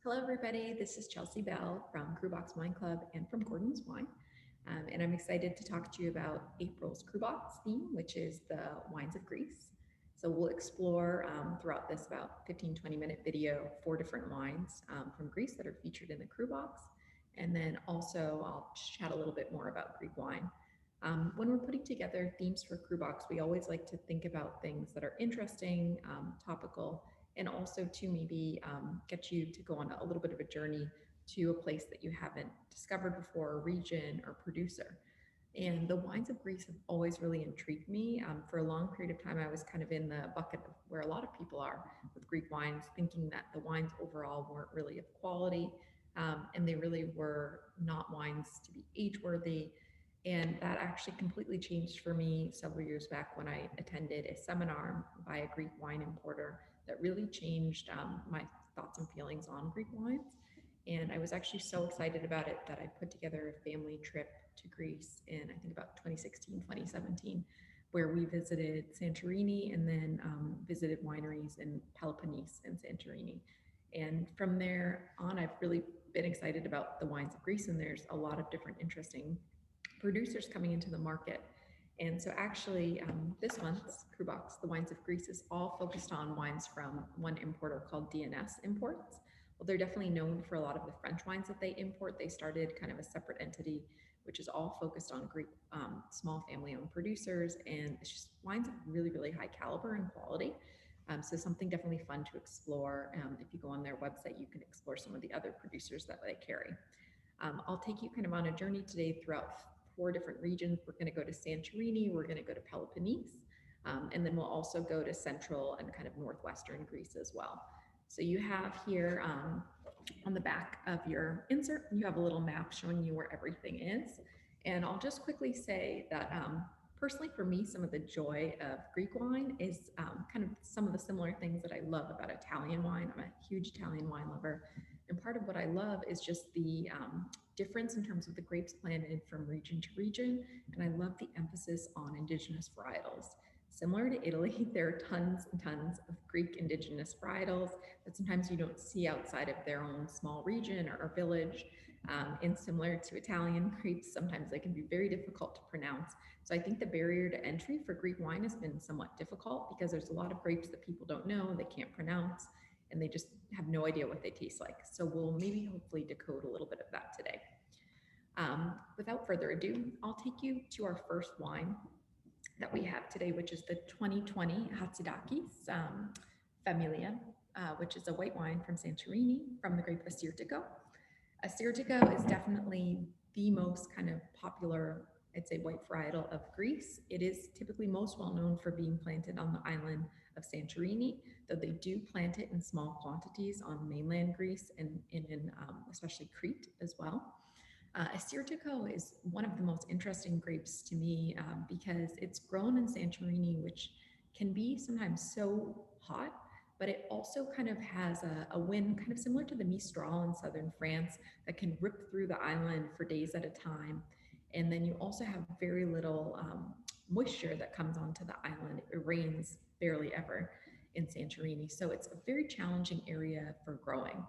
Hello, everybody. This is Chelsea Bell from CruBox Wine Club and from Gordon's Wine. And I'm excited to talk to you about April's CruBox theme, which is the wines of Greece. So we'll explore throughout this about 15-20 minute video 4 different wines from Greece that are featured in the CruBox. And then also I'll chat a little bit more about Greek wine. When we're putting together themes for CruBox, we always like to think about things that are interesting, topical, and also to maybe get you to go on a little bit of a journey to a place that you haven't discovered before, a region or producer. And the wines of Greece have always really intrigued me. For a long period of time, I was kind of in the bucket of where a lot of people are with Greek wines, thinking that the wines overall weren't really of quality, and they really were not wines to be age worthy. And that actually completely changed for me several years back when I attended a seminar by a Greek wine importer that really changed my thoughts and feelings on Greek wines. And I was actually so excited about it that I put together a family trip to Greece in, I think, about 2016, 2017, where we visited Santorini and then visited wineries in Peloponnese and Santorini. And from there on, I've really been excited about the wines of Greece, and there's a lot of different interesting producers coming into the market. And so actually, this month's CruBox, the Wines of Greece, is all focused on wines from one importer called DNS Imports. Well, they're definitely known for a lot of the French wines that they import. They started kind of a separate entity, which is all focused on Greek small family-owned producers, and it's just wines of really, really high caliber and quality. So something definitely fun to explore. If you go on their website, you can explore some of the other producers that they carry. I'll take you kind of on a journey today throughout 4 different regions. We're going to go to Santorini, we're going to go to Peloponnese, and then we'll also go to central and kind of northwestern Greece as well. So you have here on the back of your insert, you have a little map showing you where everything is. And I'll just quickly say that personally for me, some of the joy of Greek wine is kind of some of the similar things that I love about Italian wine. I'm a huge Italian wine lover. And part of what I love is just the difference in terms of the grapes planted from region to region. And I love the emphasis on indigenous varietals. Similar to Italy, there are tons and tons of Greek indigenous varietals that sometimes you don't see outside of their own small region or village. And similar to Italian grapes, sometimes they can be very difficult to pronounce. So I think the barrier to entry for Greek wine has been somewhat difficult because there's a lot of grapes that people don't know, they can't pronounce, and they just have no idea what they taste like. So we'll maybe hopefully decode a little bit of that today. Without further ado, I'll take you to our first wine that we have today, which is the 2020 Hatzidakis Familia, which is a white wine from Santorini from the grape Assyrtiko. Assyrtiko is definitely the most kind of popular, I'd say, white varietal of Greece. It is typically most well known for being planted on the island of Santorini, though they do plant it in small quantities on mainland Greece and in especially Crete as well. Assyrtiko is one of the most interesting grapes to me because it's grown in Santorini, which can be sometimes so hot, but it also kind of has a wind kind of similar to the Mistral in southern France that can rip through the island for days at a time. And then you also have very little moisture that comes onto the island. It rains barely ever in Santorini. So it's a very challenging area for growing.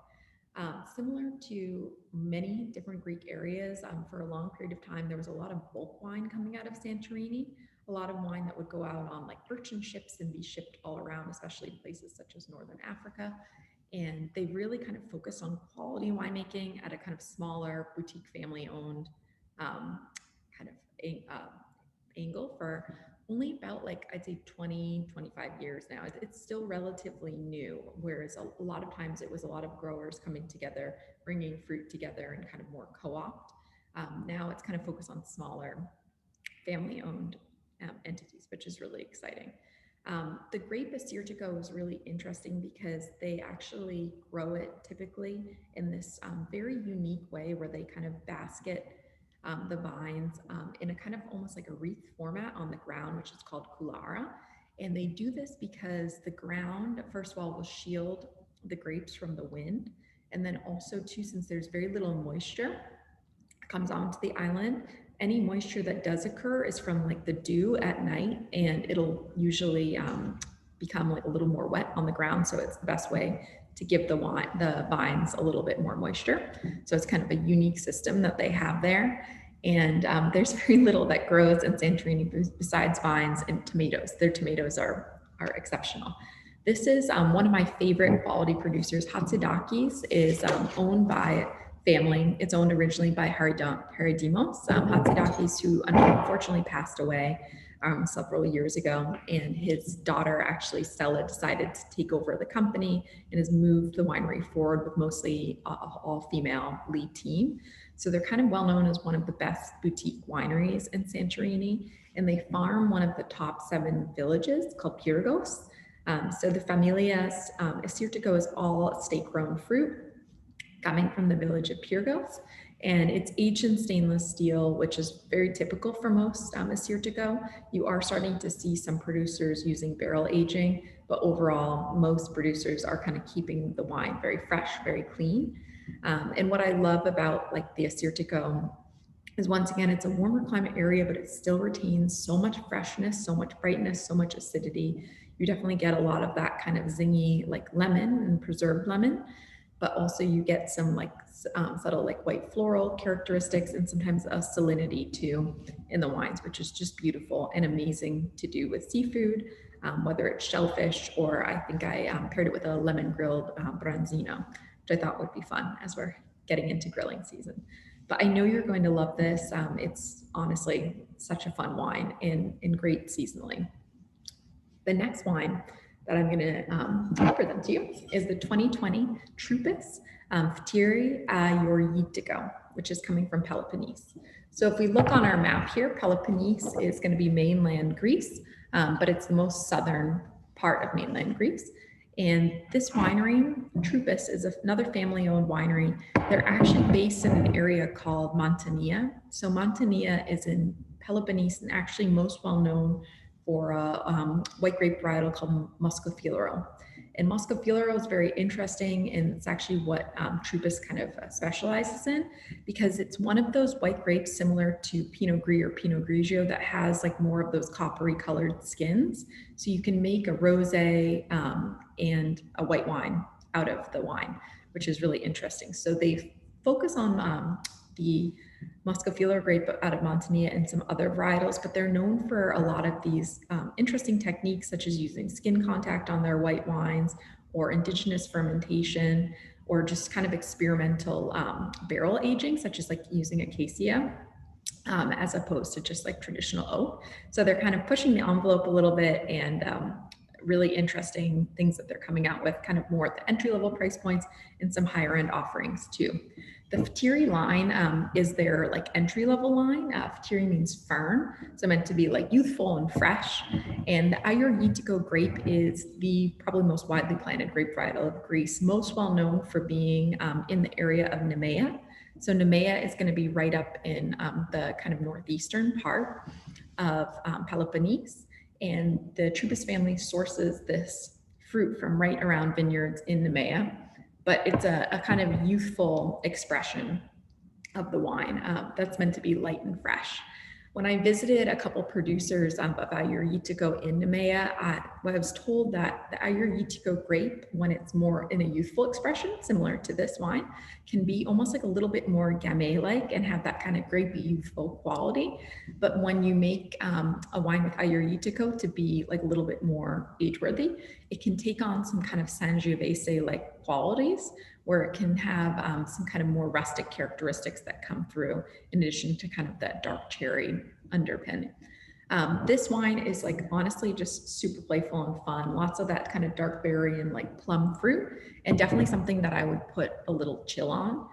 Similar to many different Greek areas, for a long period of time, there was a lot of bulk wine coming out of Santorini, a lot of wine that would go out on like merchant ships and be shipped all around, especially places such as Northern Africa. And they really kind of focus on quality winemaking at a kind of smaller boutique family owned kind of angle for only about, like, I'd say 20, 25 years now. It's still relatively new, whereas a lot of times it was a lot of growers coming together, bringing fruit together and kind of more co-opt. Now it's kind of focused on smaller family-owned entities, which is really exciting. The grape Assyrtiko is really interesting because they actually grow it typically in this very unique way where they kind of basket the vines in a kind of almost like a wreath format on the ground, which is called coulara. And they do this because the ground, first of all, will shield the grapes from the wind. And then also too, since there's very little moisture comes onto the island, any moisture that does occur is from like the dew at night, and it'll usually become like a little more wet on the ground. So it's the best way to give the vines a little bit more moisture. So it's kind of a unique system that they have there. And there's very little that grows in Santorini besides vines and tomatoes. Their tomatoes are exceptional. This is one of my favorite quality producers. Hatzidakis is owned by family. It's owned originally by Haridimos Hatzidakis, who unfortunately passed away several years ago. And his daughter, actually, Stella, decided to take over the company and has moved the winery forward with mostly all-female lead team. So they're kind of well known as one of the best boutique wineries in Santorini. And they farm one of the top 7 villages called Pyrgos. So the Familia Assyrtiko is all state-grown fruit coming from the village of Pyrgos. And it's aged in stainless steel, which is very typical for most Assyrtiko. You are starting to see some producers using barrel aging, but overall, most producers are kind of keeping the wine very fresh, very clean. And what I love about like the Assyrtiko is, once again, it's a warmer climate area, but it still retains so much freshness, so much brightness, so much acidity. You definitely get a lot of that kind of zingy, like lemon and preserved lemon, but also you get some like subtle like white floral characteristics and sometimes a salinity too in the wines, which is just beautiful and amazing to do with seafood, whether it's shellfish, or I think I paired it with a lemon grilled branzino, which I thought would be fun as we're getting into grilling season. But I know you're going to love this. It's honestly such a fun wine and great seasonally. The next wine that I'm going to present to you is the 2020 Trupis Ftiri Yorgitiko, which is coming from Peloponnese. So if we look on our map here, Peloponnese is going to be mainland Greece, but it's the most southern part of mainland Greece. And this winery, Trupis, is another family-owned winery. They're actually based in an area called Montania. So Montania is in Peloponnese and actually most well known for a white grape varietal called Muscofilero. And Muscofilero is very interesting, and it's actually what Trupis kind of specializes in, because it's one of those white grapes similar to Pinot Gris or Pinot Grigio that has like more of those coppery colored skins. So you can make a rosé and a white wine out of the wine, which is really interesting. So they focus on the Muscofilero grape out of Montania and some other varietals, but they're known for a lot of these interesting techniques, such as using skin contact on their white wines, or indigenous fermentation, or just kind of experimental barrel aging, such as like using acacia as opposed to just like traditional oak. So they're kind of pushing the envelope a little bit, and really interesting things that they're coming out with, kind of more at the entry-level price points and some higher-end offerings too. The Ftiri line is their like entry-level line. Ftiri means fern, so meant to be like youthful and fresh. And the Ayurvedico grape is the probably most widely planted grape varietal of Greece, most well known for being in the area of Nemea. So Nemea is going to be right up in the kind of northeastern part of Peloponnese. And the Trupis family sources this fruit from right around vineyards in Nemea, but it's a kind of youthful expression of the wine that's meant to be light and fresh. When I visited a couple producers of Ayurvedico in Nemea, I was told that the Ayurvedico grape, when it's more in a youthful expression, similar to this wine, can be almost like a little bit more Gamay-like and have that kind of grapey youthful quality. But when you make a wine with Ayurvedico to be like a little bit more age-worthy, it can take on some kind of Sangiovese-like qualities, where it can have some kind of more rustic characteristics that come through, in addition to kind of that dark cherry underpin. This wine is like honestly just super playful and fun. Lots of that kind of dark berry and like plum fruit, and definitely something that I would put a little chill on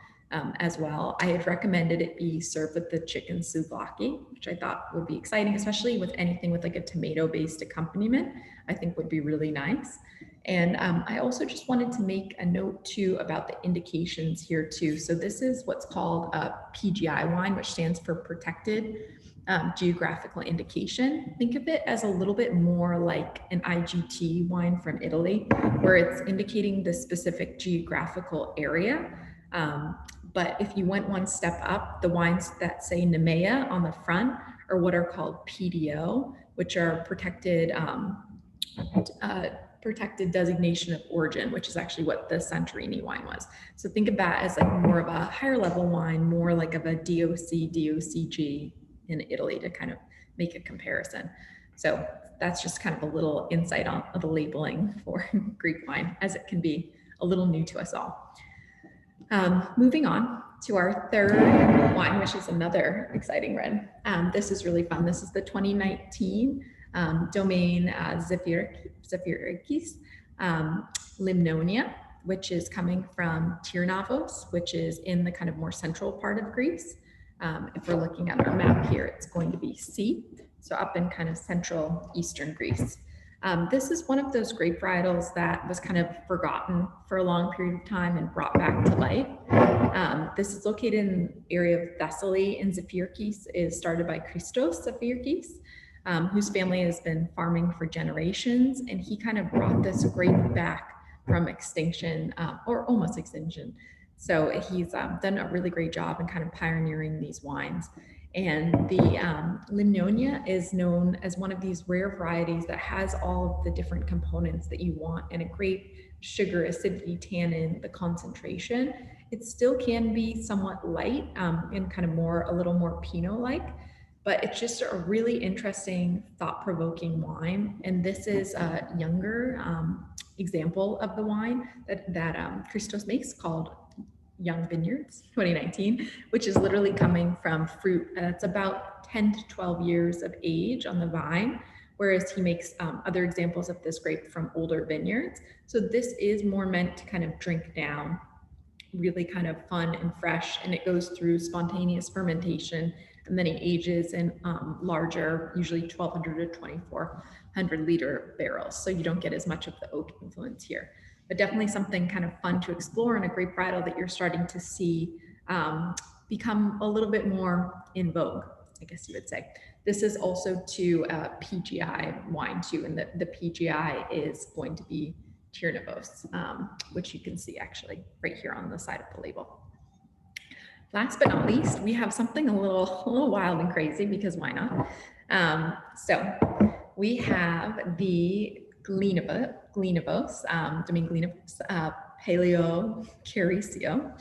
as well. I had recommended it be served with the chicken souvlaki, which I thought would be exciting, especially with anything with like a tomato-based accompaniment. I think would be really nice. And I also just wanted to make a note too about the indications here too. So this is what's called a PGI wine, which stands for Protected Geographical Indication. Think of it as a little bit more like an IGT wine from Italy, where it's indicating the specific geographical area. But if you went one step up, the wines that say Nemea on the front are what are called PDO, which are protected protected designation of origin, which is actually what the Santorini wine was. So think of that as like more of a higher level wine, more like of a DOC, DOCG in Italy to kind of make a comparison. So that's just kind of a little insight on the labeling for Greek wine, as it can be a little new to us all. Moving on to our third wine, which is another exciting red. This is really fun. This is the 2019 Domaine Zephyrikis Limnonia, which is coming from Tyrnavos, which is in the kind of more central part of Greece. If we're looking at our map here, it's going to be C, so up in kind of central eastern Greece. This is one of those grape varietals that was kind of forgotten for a long period of time and brought back to life. This is located in the area of Thessaly, and Zephyrikis is started by Christos Zephyrikis, whose family has been farming for generations, and he kind of brought this grape back from extinction, or almost extinction. So he's done a really great job in kind of pioneering these wines. And the Limnonia is known as one of these rare varieties that has all of the different components that you want in a grape: sugar, acidity, tannin, the concentration. It still can be somewhat light and kind of a little more Pinot-like, but it's just a really interesting, thought-provoking wine. And this is a younger example of the wine that Christos makes, called Young Vineyards 2019, which is literally coming from fruit that's about 10 to 12 years of age on the vine, whereas he makes other examples of this grape from older vineyards. So this is more meant to kind of drink down, really kind of fun and fresh, and it goes through spontaneous fermentation, and then it ages in larger, usually 1,200 to 2,400 liter barrels, so you don't get as much of the oak influence here. But definitely something kind of fun to explore in a grape varietal that you're starting to see become a little bit more in vogue, I guess you would say. This is also to PGI wine too, and the PGI is going to be Tyrnavos, which you can see actually right here on the side of the label. Last but not least, we have something a little wild and crazy, because why not? So we have the Glenivos, Domaine Glenivos, Paleo Caricio.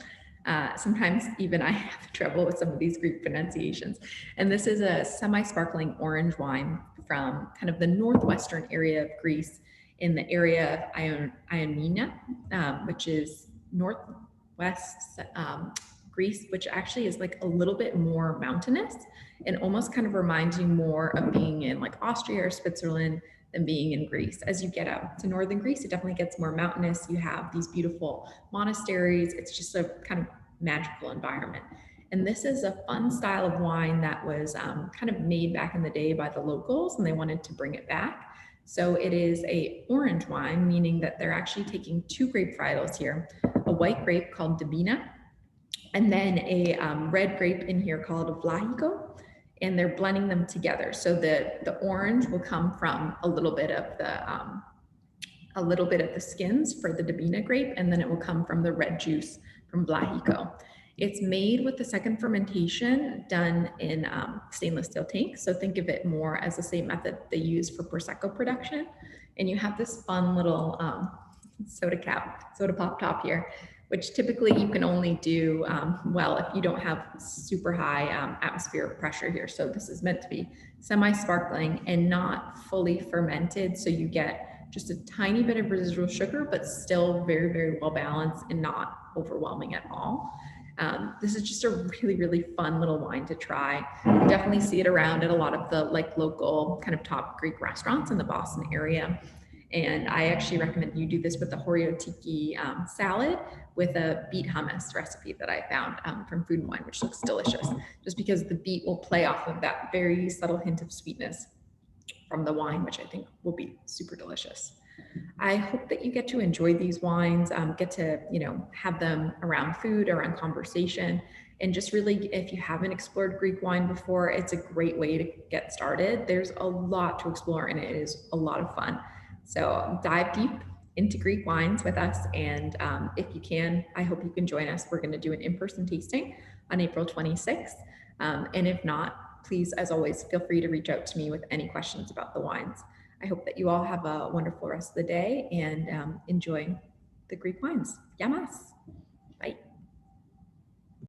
Sometimes even I have trouble with some of these Greek pronunciations. And this is a semi-sparkling orange wine from kind of the northwestern area of Greece, in the area of Ioannina, which is northwest Greece, which actually is like a little bit more mountainous and almost kind of reminds you more of being in like Austria or Switzerland than being in Greece. As you get out to northern Greece, it definitely gets more mountainous. You have these beautiful monasteries. It's just a kind of magical environment. And this is a fun style of wine that was kind of made back in the day by the locals, and they wanted to bring it back. So it is a orange wine, meaning that they're actually taking two grape varietals here, a white grape called Dabina, and then a red grape in here called Vlahiko, and they're blending them together. So the orange will come from a little bit of the skins for the Dabina grape, and then it will come from the red juice from Vlahiko. It's made with the second fermentation done in stainless steel tanks. So think of it more as the same method they use for Prosecco production. And you have this fun little soda pop top here, which typically you can only do well if you don't have super high atmospheric pressure here. So this is meant to be semi-sparkling and not fully fermented. So you get just a tiny bit of residual sugar, but still very, very well balanced and not overwhelming at all. This is just a really, really fun little wine to try. You definitely see it around at a lot of the like local kind of top Greek restaurants in the Boston area. And I actually recommend you do this with the horiotiki salad with a beet hummus recipe that I found from Food and Wine, which looks delicious, just because the beet will play off of that very subtle hint of sweetness from the wine, which I think will be super delicious. I hope that you get to enjoy these wines, get to, have them around food, around conversation, and just really, if you haven't explored Greek wine before, it's a great way to get started. There's a lot to explore, and it is a lot of fun. So dive deep into Greek wines with us, and if you can, I hope you can join us. We're going to do an in-person tasting on April 26th, and if not, please, as always, feel free to reach out to me with any questions about the wines. I hope that you all have a wonderful rest of the day and enjoy the Greek wines. Yamas.